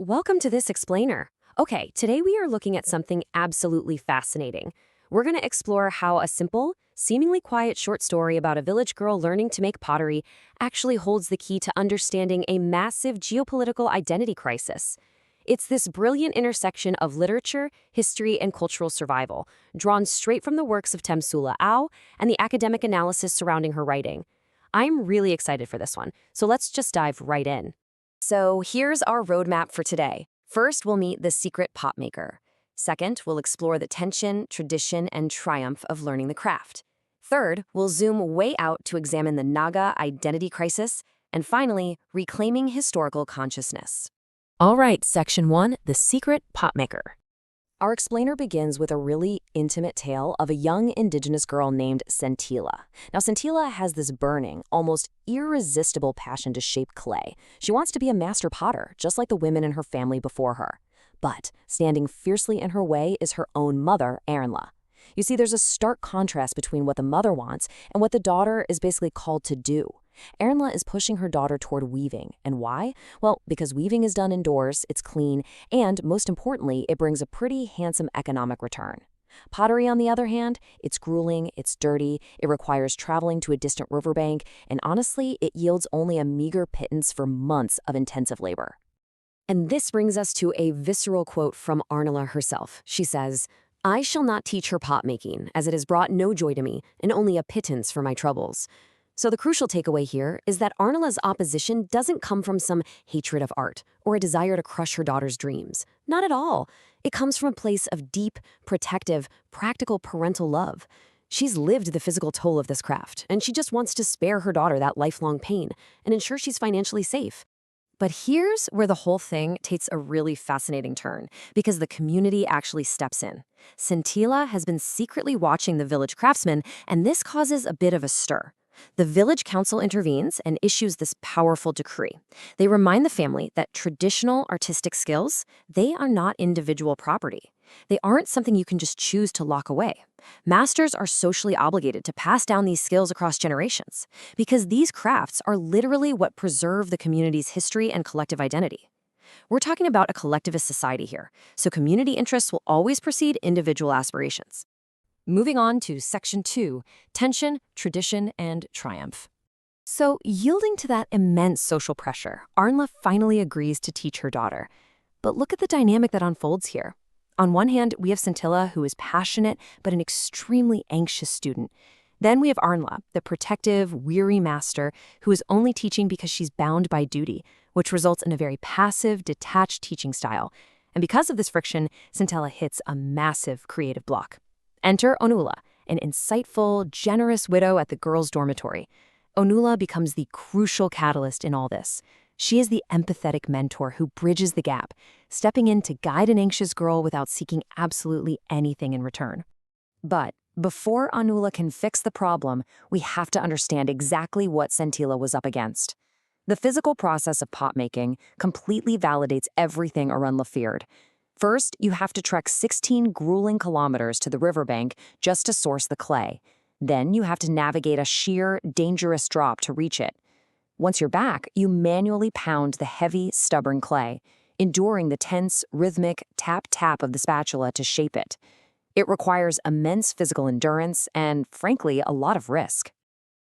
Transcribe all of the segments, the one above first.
Welcome to this explainer. Okay, today we are looking at something absolutely fascinating. We're going to explore how a simple, seemingly quiet short story about a village girl learning to make pottery actually holds the key to understanding a massive geopolitical identity crisis. It's this brilliant intersection of literature, history, and cultural survival, drawn straight from the works of Temsula Au and the academic analysis surrounding her writing. I'm really excited for this one, so let's just dive right in. So here's our roadmap for today. First, we'll meet the secret pot maker. Second, we'll explore the tension, tradition, and triumph of learning the craft. Third, we'll zoom way out to examine the Naga identity crisis. And finally, reclaiming historical consciousness. All right, Section 1, The Secret Pot Maker. Our explainer begins with a really intimate tale of a young indigenous girl named Centilla. Now, Centilla has this burning, almost irresistible passion to shape clay. She wants to be a master potter, just like the women in her family before her. But standing fiercely in her way is her own mother, Ernla. You see, there's a stark contrast between what the mother wants and what the daughter is basically called to do. Ernla is pushing her daughter toward weaving. And why? Well, because weaving is done indoors, it's clean, and most importantly, it brings a pretty handsome economic return. Pottery, on the other hand, it's grueling, it's dirty, it requires traveling to a distant riverbank, and honestly, it yields only a meager pittance for months of intensive labor. And this brings us to a visceral quote from Arnala herself. She says, "I shall not teach her pot making, as it has brought no joy to me, and only a pittance for my troubles." So the crucial takeaway here is that Arnala's opposition doesn't come from some hatred of art or a desire to crush her daughter's dreams. Not at all. It comes from a place of deep, protective, practical parental love. She's lived the physical toll of this craft, and she just wants to spare her daughter that lifelong pain and ensure she's financially safe. But here's where the whole thing takes a really fascinating turn, because the community actually steps in. Centilla has been secretly watching the village craftsmen, and this causes a bit of a stir. The village council intervenes and issues this powerful decree. They remind the family that traditional artistic skills, they are not individual property. They aren't something you can just choose to lock away. Masters are socially obligated to pass down these skills across generations, because these crafts are literally what preserve the community's history and collective identity. We're talking about a collectivist society here, so community interests will always precede individual aspirations. Moving on to Section 2, Tension, Tradition, and Triumph. So, yielding to that immense social pressure, Arnla finally agrees to teach her daughter. But look at the dynamic that unfolds here. On one hand, we have Centilla, who is passionate but an extremely anxious student. Then we have Arnla, the protective, weary master, who is only teaching because she's bound by duty, which results in a very passive, detached teaching style. And because of this friction, Centilla hits a massive creative block. Enter Onula, an insightful, generous widow at the girls' dormitory. Onula becomes the crucial catalyst in all this. She is the empathetic mentor who bridges the gap, stepping in to guide an anxious girl without seeking absolutely anything in return. But before Onula can fix the problem, we have to understand exactly what Centilla was up against. The physical process of pot making completely validates everything Arunla feared. First, you have to trek 16 grueling kilometers to the riverbank just to source the clay. Then you have to navigate a sheer, dangerous drop to reach it. Once you're back, you manually pound the heavy, stubborn clay, enduring the tense, rhythmic tap-tap of the spatula to shape it. It requires immense physical endurance and, frankly, a lot of risk.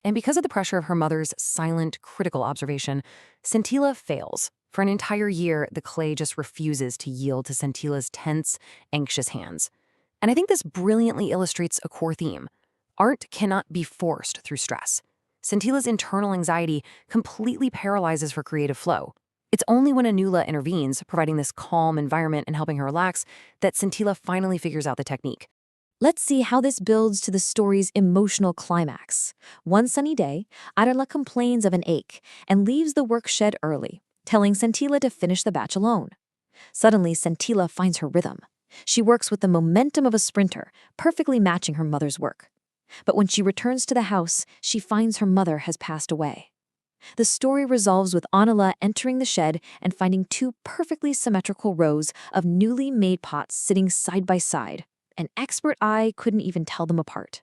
And because of the pressure of her mother's silent, critical observation, Centilla fails. For an entire year, the clay just refuses to yield to Centilla's tense, anxious hands. And I think this brilliantly illustrates a core theme. Art cannot be forced through stress. Centilla's internal anxiety completely paralyzes her creative flow. It's only when Onula intervenes, providing this calm environment and helping her relax, that Centilla finally figures out the technique. Let's see how this builds to the story's emotional climax. One sunny day, Arla complains of an ache and leaves the work shed early, telling Centilla to finish the batch alone. Suddenly, Centilla finds her rhythm. She works with the momentum of a sprinter, perfectly matching her mother's work. But when she returns to the house, she finds her mother has passed away. The story resolves with Onula entering the shed and finding two perfectly symmetrical rows of newly made pots sitting side by side. An expert eye couldn't even tell them apart.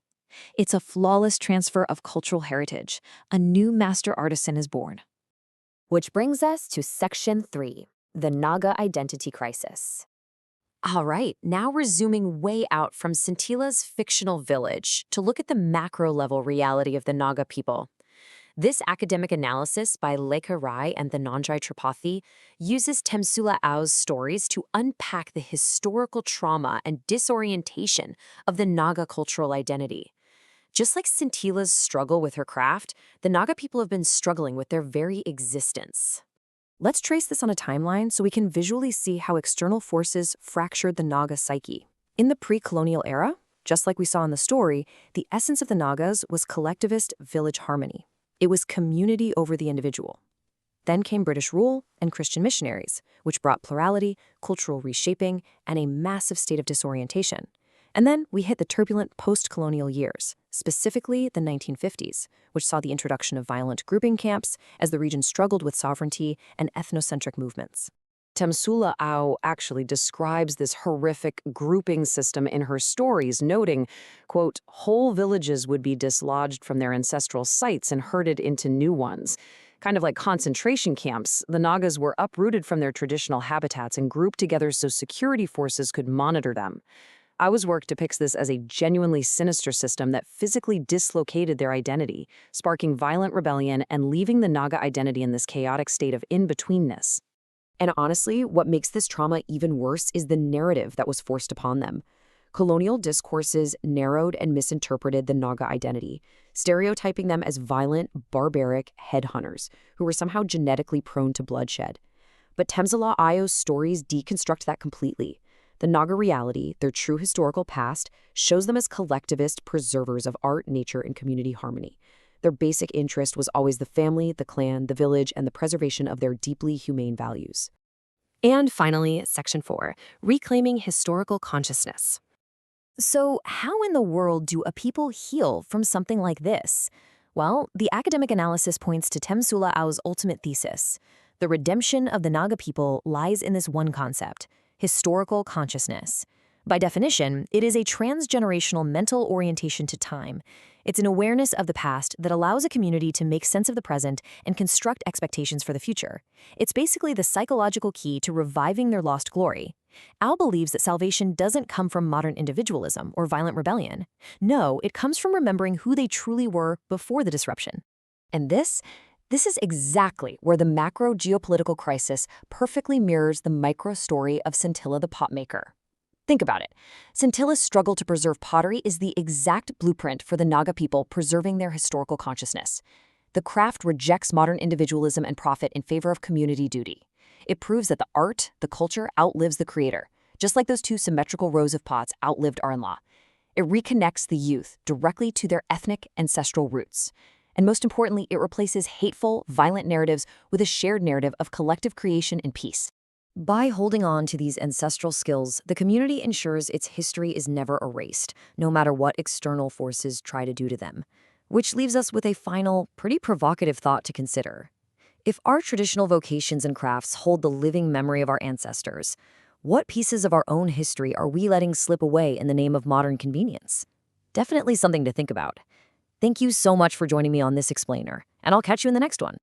It's a flawless transfer of cultural heritage. A new master artisan is born. Which brings us to Section 3, the Naga identity crisis. All right, now we're zooming way out from Scintilla's fictional village to look at the macro-level reality of the Naga people. This academic analysis by Lekha Rai and Dhananjay Tripathi uses Temsula Au's stories to unpack the historical trauma and disorientation of the Naga cultural identity. Just like Scintilla's struggle with her craft, the Naga people have been struggling with their very existence. Let's trace this on a timeline so we can visually see how external forces fractured the Naga psyche. In the pre-colonial era, just like we saw in the story, the essence of the Nagas was collectivist village harmony. It was community over the individual. Then came British rule and Christian missionaries, which brought plurality, cultural reshaping, and a massive state of disorientation. And then we hit the turbulent post-colonial years, specifically the 1950s, which saw the introduction of violent grouping camps as the region struggled with sovereignty and ethnocentric movements. Temsula Au actually describes this horrific grouping system in her stories, noting, quote, whole villages would be dislodged from their ancestral sites and herded into new ones. Kind of like concentration camps, the Nagas were uprooted from their traditional habitats and grouped together so security forces could monitor them. Au's work depicts this as a genuinely sinister system that physically dislocated their identity, sparking violent rebellion and leaving the Naga identity in this chaotic state of in-betweenness. And honestly, what makes this trauma even worse is the narrative that was forced upon them. Colonial discourses narrowed and misinterpreted the Naga identity, stereotyping them as violent, barbaric headhunters who were somehow genetically prone to bloodshed. But Temsula Au's stories deconstruct that completely. The Naga reality, their true historical past, shows them as collectivist preservers of art, nature, and community harmony. Their basic interest was always the family, the clan, the village, and the preservation of their deeply humane values. And finally, Section 4, Reclaiming Historical Consciousness. So how in the world do a people heal from something like this? Well, the academic analysis points to Temsula Au's ultimate thesis. The redemption of the Naga people lies in this one concept: historical consciousness. By definition, it is a transgenerational mental orientation to time. It's an awareness of the past that allows a community to make sense of the present and construct expectations for the future. It's basically the psychological key to reviving their lost glory. Au believes that salvation doesn't come from modern individualism or violent rebellion. No, it comes from remembering who they truly were before the disruption. And this is exactly where the macro geopolitical crisis perfectly mirrors the micro story of Scintilla the potmaker. Think about it. Scintilla's struggle to preserve pottery is the exact blueprint for the Naga people preserving their historical consciousness. The craft rejects modern individualism and profit in favor of community duty. It proves that the art, the culture, outlives the creator, just like those two symmetrical rows of pots outlived our in-law. It reconnects the youth directly to their ethnic, ancestral roots. And most importantly, it replaces hateful, violent narratives with a shared narrative of collective creation and peace. By holding on to these ancestral skills, the community ensures its history is never erased, no matter what external forces try to do to them. Which leaves us with a final, pretty provocative thought to consider. If our traditional vocations and crafts hold the living memory of our ancestors, what pieces of our own history are we letting slip away in the name of modern convenience? Definitely something to think about. Thank you so much for joining me on this explainer, and I'll catch you in the next one.